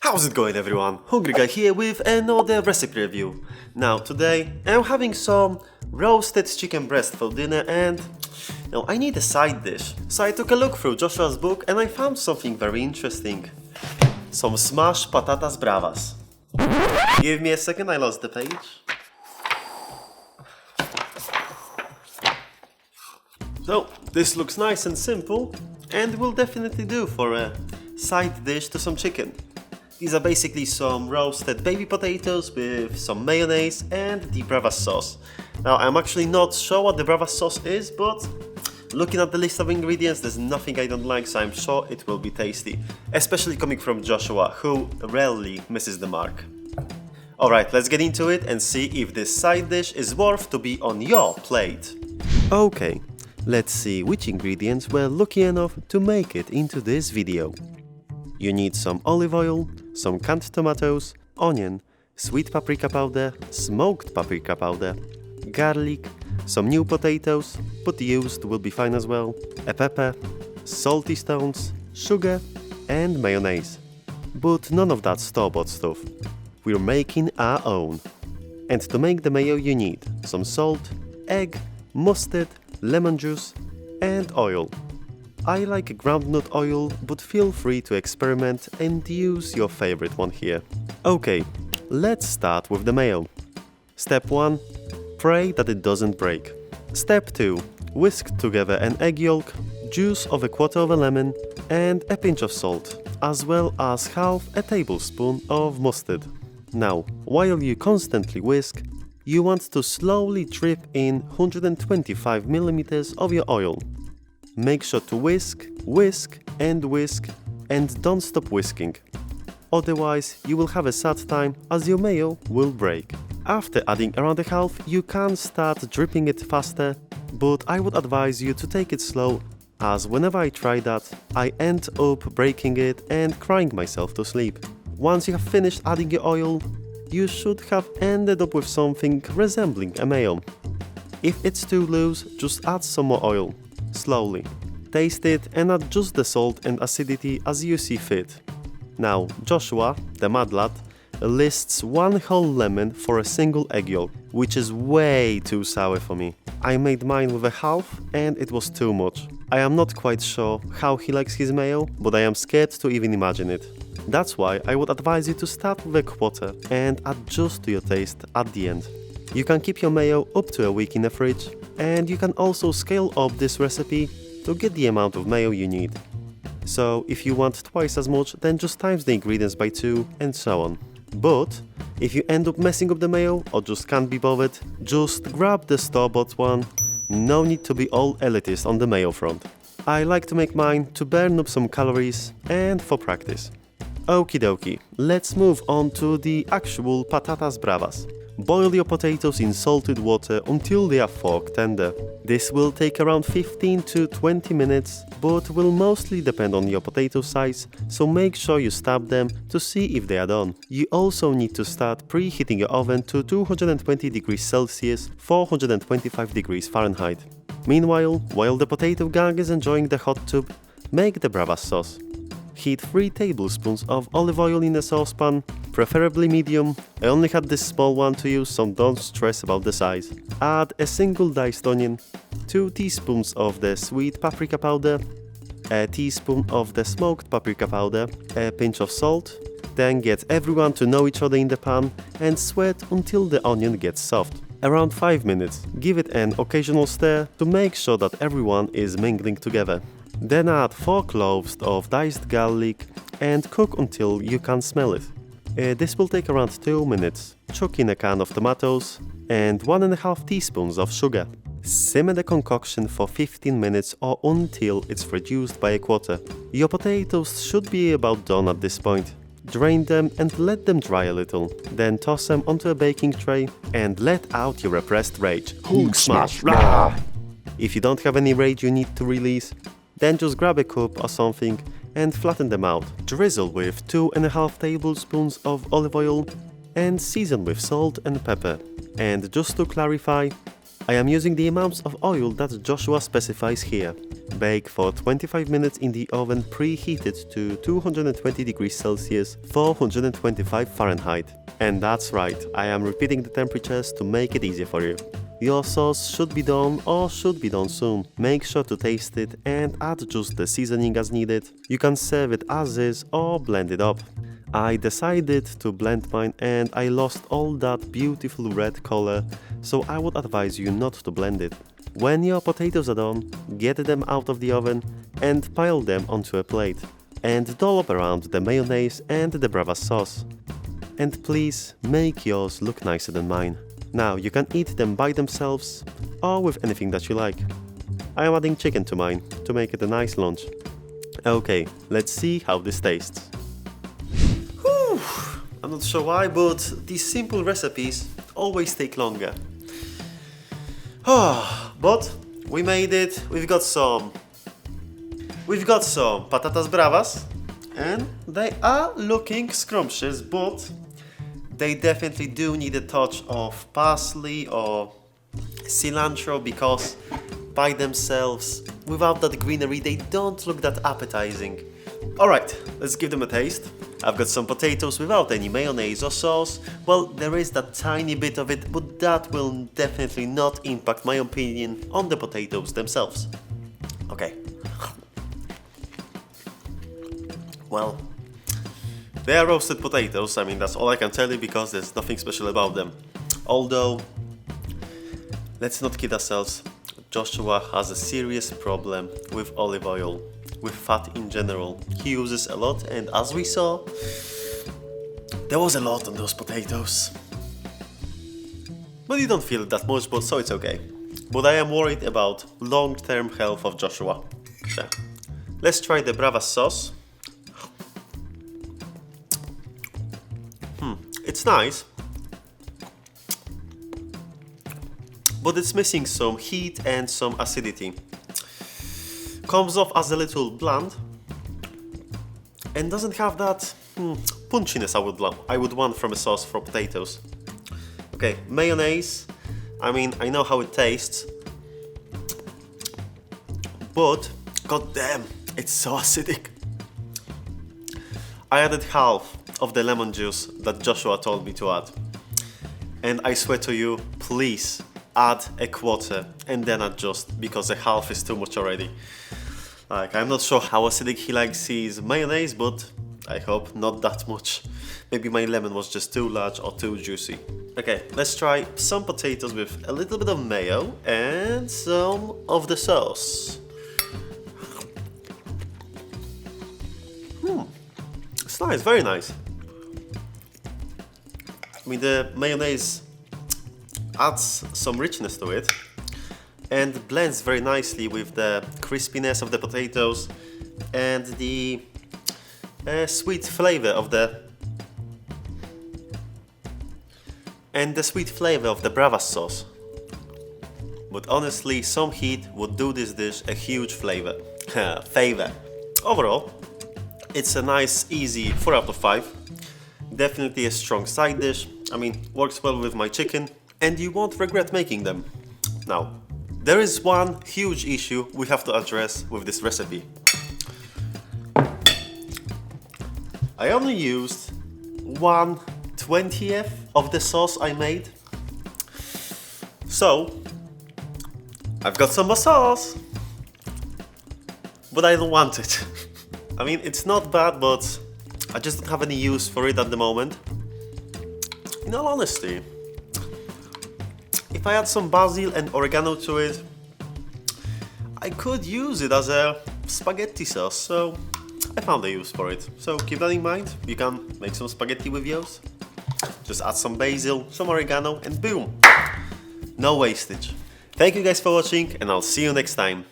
How's it going, everyone? Hungry Guy here with another recipe review. Now today I'm having some roasted chicken breast for dinner and now I need a side dish. So I took a look through Joshua's book and I found something very interesting. Some smashed Patatas Bravas. Give me a second, I lost the page. So this looks nice and simple and will definitely do for a side dish to some chicken. These are basically some roasted baby potatoes with some mayonnaise and the Bravas sauce. Now I'm actually not sure what the Bravas sauce is, but looking at the list of ingredients there's nothing I don't like, so I'm sure it will be tasty. Especially coming from Joshua, who rarely misses the mark. Alright, let's get into it and see if this side dish is worth to be on your plate. Okay, let's see which ingredients were lucky enough to make it into this video. You need some olive oil, some canned tomatoes, onion, sweet paprika powder, smoked paprika powder, garlic, some new potatoes, but used will be fine as well, a pepper, salty stones, sugar and mayonnaise. But none of that store-bought stuff. We're making our own. And to make the mayo you need some salt, egg, mustard, lemon juice and oil. I like groundnut oil, but feel free to experiment and use your favorite one here. Okay, let's start with the mayo. Step 1. Pray that it doesn't break. Step 2. Whisk together an egg yolk, juice of a quarter of a lemon and a pinch of salt, as well as half a tablespoon of mustard. Now, while you constantly whisk, you want to slowly drip in 125 ml of your oil. Make sure to whisk, whisk and don't stop whisking. Otherwise, you will have a sad time as your mayo will break. After adding around a half, you can start dripping it faster, but I would advise you to take it slow, as whenever I try that, I end up breaking it and crying myself to sleep. Once you have finished adding your oil, you should have ended up with something resembling a mayo. If it's too loose, just add some more oil. Slowly. Taste it and adjust the salt and acidity as you see fit. Now, Joshua, the mad lad, lists 1 whole lemon for a single egg yolk, which is way too sour for me. I made mine with a half and it was too much. I am not quite sure how he likes his mayo, but I am scared to even imagine it. That's why I would advise you to start with a quarter and adjust to your taste at the end. You can keep your mayo up to a week in the fridge, and you can also scale up this recipe to get the amount of mayo you need. So if you want twice as much, then just times the ingredients by 2 and so on. But if you end up messing up the mayo or just can't be bothered, just grab the store-bought one. No need to be all elitist on the mayo front. I like to make mine to burn up some calories and for practice. Okie dokie, let's move on to the actual Patatas Bravas. Boil your potatoes in salted water until they are fork tender. This will take around 15 to 20 minutes, but will mostly depend on your potato size, so make sure you stab them to see if they are done. You also need to start preheating your oven to 220 degrees Celsius, 425 degrees Fahrenheit. Meanwhile, while the potato gang is enjoying the hot tub, make the Bravas sauce. Heat 3 tablespoons of olive oil in a saucepan, preferably medium. I only had this small one to use, so don't stress about the size. Add a single diced onion, 2 teaspoons of the sweet paprika powder, a teaspoon of the smoked paprika powder, a pinch of salt. Then get everyone to know each other in the pan and sweat until the onion gets soft. Around 5 minutes. Give it an occasional stir to make sure that everyone is mingling together. Then add 4 cloves of diced garlic and cook until you can smell it. This will take around 2 minutes. Chuck in a can of tomatoes and 1.5 teaspoons of sugar. Simmer the concoction for 15 minutes or until it's reduced by a quarter. Your potatoes should be about done at this point. Drain them and let them dry a little. Then toss them onto a baking tray and let out your repressed rage. Hulk smash! If you don't have any rage you need to release, then just grab a cup or something and flatten them out. Drizzle with 2.5 tablespoons of olive oil and season with salt and pepper. And just to clarify, I am using the amounts of oil that Joshua specifies here. Bake for 25 minutes in the oven preheated to 220 degrees Celsius, 425 Fahrenheit. And that's right, I am repeating the temperatures to make it easier for you. Your sauce should be done or should be done soon. Make sure to taste it and add just the seasoning as needed. You can serve it as is or blend it up. I decided to blend mine and I lost all that beautiful red color, so I would advise you not to blend it. When your potatoes are done, get them out of the oven and pile them onto a plate. And dollop around the mayonnaise and the Bravas sauce. And please make yours look nicer than mine. Now you can eat them by themselves or with anything that you like. I am adding chicken to mine to make it a nice lunch. Okay, let's see how this tastes. Whew, I'm not sure why, but these simple recipes always take longer. But we made it. We've got some Patatas Bravas and they are looking scrumptious, but they definitely do need a touch of parsley or cilantro because by themselves, without that greenery, they don't look that appetizing. Alright, let's give them a taste. I've got some potatoes without any mayonnaise or sauce. Well, there is that tiny bit of it, but that will definitely not impact my opinion on the potatoes themselves. Okay. Well, they are roasted potatoes. I mean, that's all I can tell you because there's nothing special about them. Although, let's not kid ourselves. Joshua has a serious problem with olive oil, with fat in general. He uses a lot, and as we saw, there was a lot on those potatoes. But you don't feel it that much, but so it's okay. But I am worried about long-term health of Joshua. So, let's try the Bravas sauce. It's nice, but it's missing some heat and some acidity. Comes off as a little bland and doesn't have that punchiness I would want from a sauce for potatoes. Okay, mayonnaise. I mean, I know how it tastes, but god damn, it's so acidic. I added half of the lemon juice that Joshua told me to add. And I swear to you, please add a quarter and then adjust because a half is too much already. Like, I'm not sure how acidic he likes his mayonnaise, but I hope not that much. Maybe my lemon was just too large or too juicy. Okay, let's try some potatoes with a little bit of mayo and some of the sauce. It's nice, very nice. I mean, the mayonnaise adds some richness to it and blends very nicely with the crispiness of the potatoes and the sweet flavor of the Bravas sauce. But honestly, some heat would do this dish a huge favor. Overall, it's a nice, easy 4 out of 5. Definitely a strong side dish. I mean, works well with my chicken, and you won't regret making them. Now, there is one huge issue we have to address with this recipe. I only used 1/20th of the sauce I made. So, I've got some more sauce, but I don't want it. I mean, it's not bad, but I just don't have any use for it at the moment. In all honesty, if I add some basil and oregano to it, I could use it as a spaghetti sauce, so I found a use for it. So keep that in mind, you can make some spaghetti with yours. Just add some basil, some oregano, and boom! No wastage. Thank you guys for watching, and I'll see you next time.